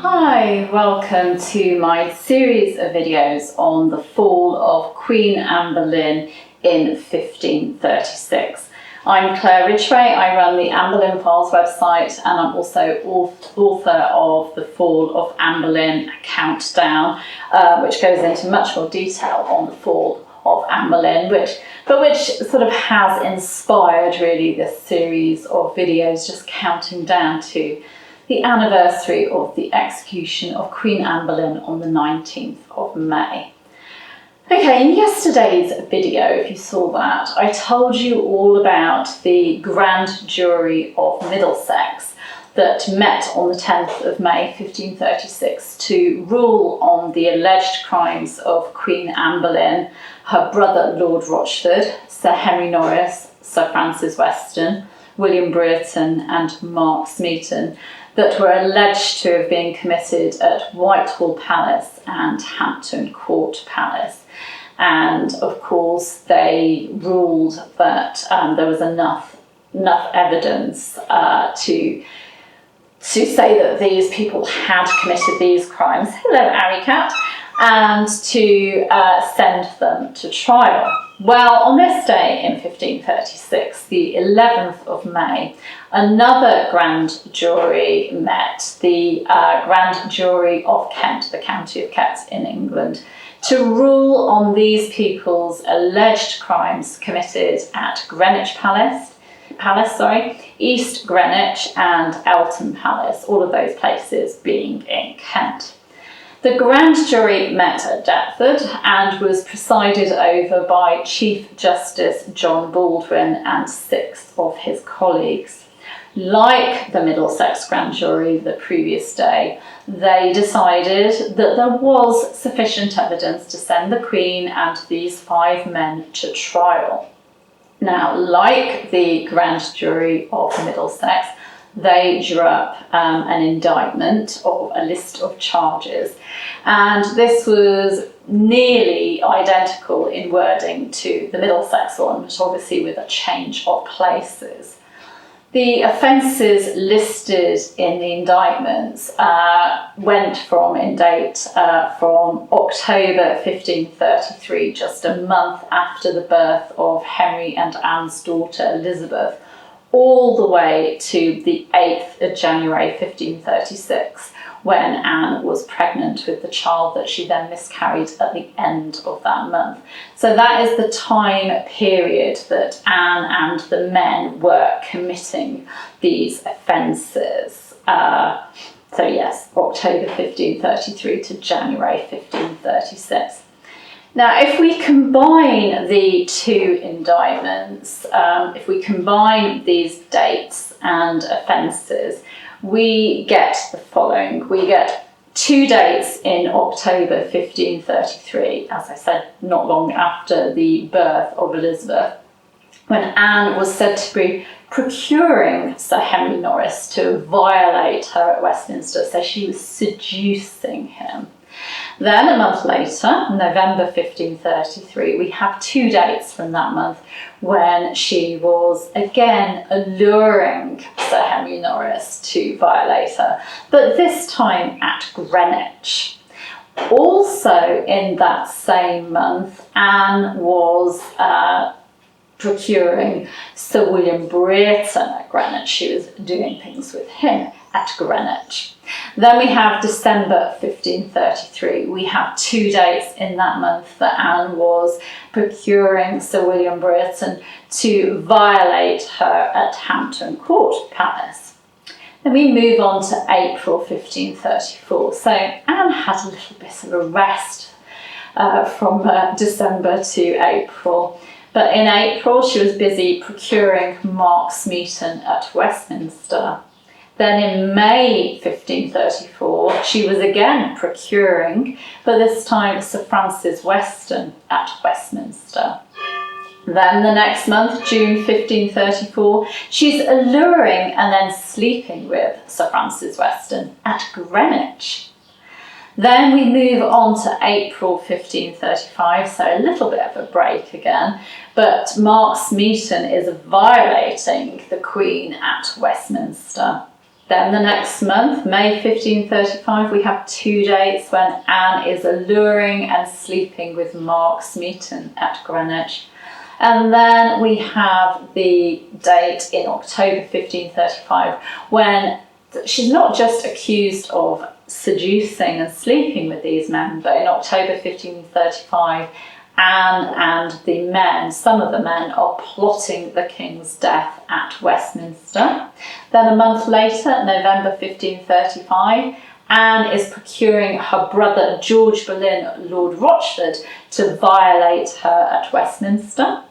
Hi, welcome to my series of videos on the fall of Queen Anne Boleyn in 1536. I'm Claire Ridgway, I run the Anne Boleyn Files website, and I'm also author of The Fall of Anne Boleyn, A Countdown, which goes into much more detail on the fall of Anne Boleyn, which sort of has inspired really this series of videos, just counting down to the anniversary of the execution of Queen Anne Boleyn on the 19th of May. Okay, in yesterday's video, if you saw that, I told you all about the Grand Jury of Middlesex that met on the 10th of May 1536 to rule on the alleged crimes of Queen Anne Boleyn, her brother Lord Rochford, Sir Henry Norris, Sir Francis Weston, William Brereton and Mark Smeaton, that were alleged to have been committed at Whitehall Palace and Hampton Court Palace. And of course they ruled that there was enough evidence to say that these people had committed these crimes, hello Aricat, and to send them to trial. Well, on this day in 1536, the 11th of May, another grand jury met, the Grand Jury of Kent, the County of Kent in England, to rule on these people's alleged crimes committed at Greenwich Palace, East Greenwich and Eltham Palace, all of those places being in Kent. The grand jury met at Deptford and was presided over by Chief Justice John Baldwin and 6 of his colleagues. Like the Middlesex grand jury the previous day, they decided that there was sufficient evidence to send the Queen and these 5 men to trial. Now, like the grand jury of Middlesex, they drew up an indictment of a list of charges, and this was nearly identical in wording to the Middlesex one, but obviously with a change of places. The offences listed in the indictments went in date from October 1533, just a month after the birth of Henry and Anne's daughter Elizabeth, all the way to the 8th of January 1536, when Anne was pregnant with the child that she then miscarried at the end of that month. So that is the time period that Anne and the men were committing these offences. So yes, October 1533 to January 1536. Now, if we combine the two indictments, if we combine these dates and offences, we get the following. We get 2 dates in October 1533, as I said, not long after the birth of Elizabeth, when Anne was said to be procuring Sir Henry Norris to violate her at Westminster, so she was seducing him. Then a month later, November 1533, we have 2 dates from that month when she was again alluring Sir Henry Norris to violate her, but this time at Greenwich. Also in that same month, Anne was procuring Sir William Brereton at Greenwich. She was doing things with him at Greenwich. Then we have December 1533. We have 2 dates in that month that Anne was procuring Sir William Brereton to violate her at Hampton Court Palace. Then we move on to April 1534. So Anne had a little bit of a rest from December to April. But in April, she was busy procuring Mark Smeaton at Westminster. Then in May 1534, she was again procuring, but this time Sir Francis Weston at Westminster. Then the next month, June 1534, she's alluring and then sleeping with Sir Francis Weston at Greenwich. Then we move on to April 1535, so a little bit of a break again, but Mark Smeaton is violating the Queen at Westminster. Then the next month, May 1535, we have 2 dates when Anne is alluring and sleeping with Mark Smeaton at Greenwich. And then we have the date in October 1535 when she's not just accused of seducing and sleeping with these men, but in October 1535, Anne and the men, some of the men, are plotting the king's death at Westminster. Then a month later, November 1535, Anne is procuring her brother George Boleyn, Lord Rochford, to violate her at Westminster.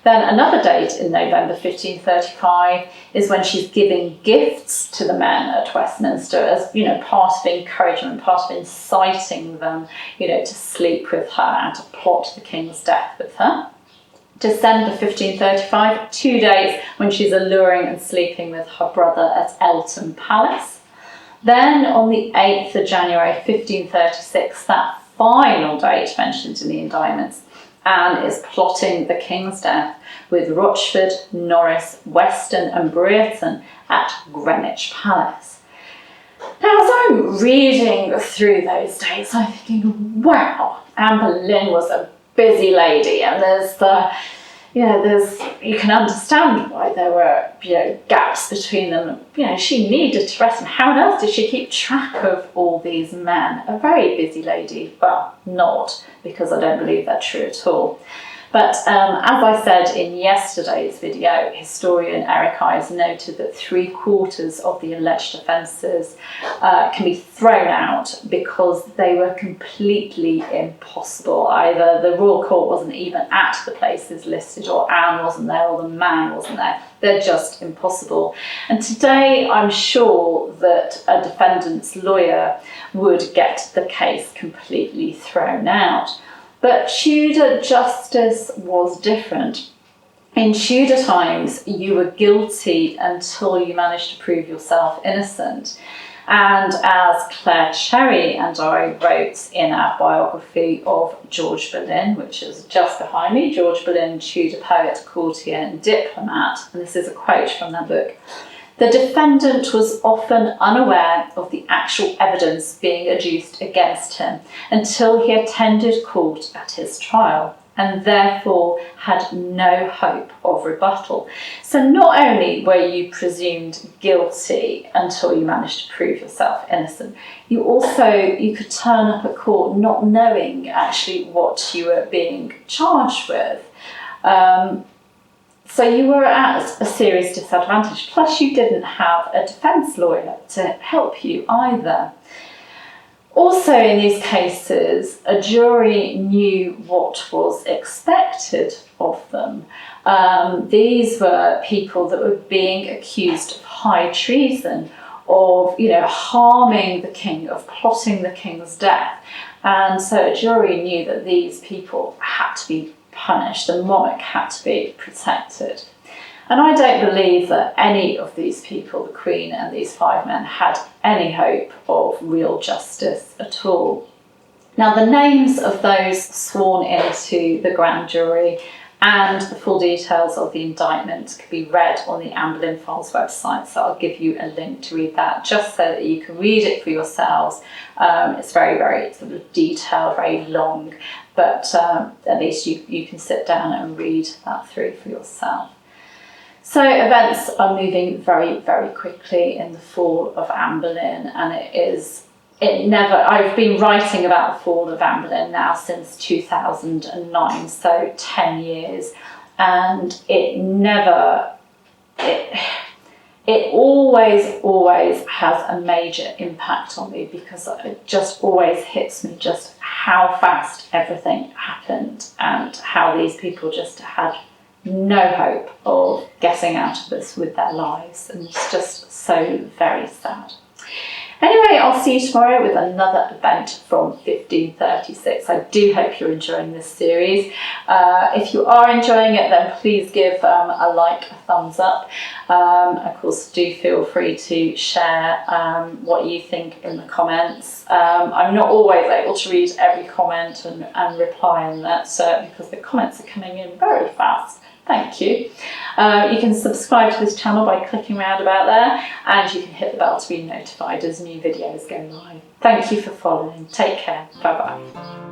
Then another date in November 1535 is when she's giving gifts to the men at Westminster as, part of encouragement, part of inciting them, to sleep with her and to plot the king's death with her. December 1535, 2 dates when she's alluring and sleeping with her brother at Eltham Palace. Then on the 8th of January 1536, that final date mentioned in the indictments, Anne is plotting the king's death with Rochford, Norris, Weston and Brereton at Greenwich Palace. Now, as I'm reading through those dates, I'm thinking, wow, Anne Boleyn was a busy lady, and you can understand why there were, gaps between them. She needed to rest. And how on earth did she keep track of all these men? A very busy lady. Well, not, because I don't believe they're true at all. But as I said in yesterday's video, historian Eric Ives noted that 3/4 of the alleged offences can be thrown out because they were completely impossible. Either the royal court wasn't even at the places listed, or Anne wasn't there, or the man wasn't there. They're just impossible. And today I'm sure that a defendant's lawyer would get the case completely thrown out. But Tudor justice was different. In Tudor times, you were guilty until you managed to prove yourself innocent. And as Claire Cherry and I wrote in our biography of George Boleyn, which is just behind me, George Boleyn, Tudor poet, courtier and diplomat, and this is a quote from that book, the defendant was often unaware of the actual evidence being adduced against him until he attended court at his trial, and therefore had no hope of rebuttal. So not only were you presumed guilty until you managed to prove yourself innocent, you could turn up at court not knowing actually what you were being charged with. So you were at a serious disadvantage. Plus you didn't have a defence lawyer to help you either. Also in these cases, a jury knew what was expected of them. These were people that were being accused of high treason, of harming the king, of plotting the king's death. And so a jury knew that these people had to be punished, the monarch had to be protected. And I don't believe that any of these people, the Queen and these 5 men, had any hope of real justice at all. Now, the names of those sworn into the grand jury and the full details of the indictment can be read on the Anne Boleyn Files website, so I'll give you a link to read that just so that you can read it for yourselves. It's very, very sort of detailed, very long, but at least you can sit down and read that through for yourself. So events are moving very, very quickly in the fall of Anne Boleyn, and I've been writing about the fall of Anne Boleyn now since 2009, so 10 years, and it always has a major impact on me, because it just always hits me just how fast everything happened and how these people just had no hope of getting out of this with their lives, and it's just so very sad. Anyway, I'll see you tomorrow with another event from 1536. I do hope you're enjoying this series. If you are enjoying it, then please give a like, a thumbs up. Of course, do feel free to share what you think in the comments. I'm not always able to read every comment and reply on that, because the comments are coming in very fast. Thank you. You can subscribe to this channel by clicking around about there, and you can hit the bell to be notified as new videos go live. Thank you for following. Take care. Bye bye.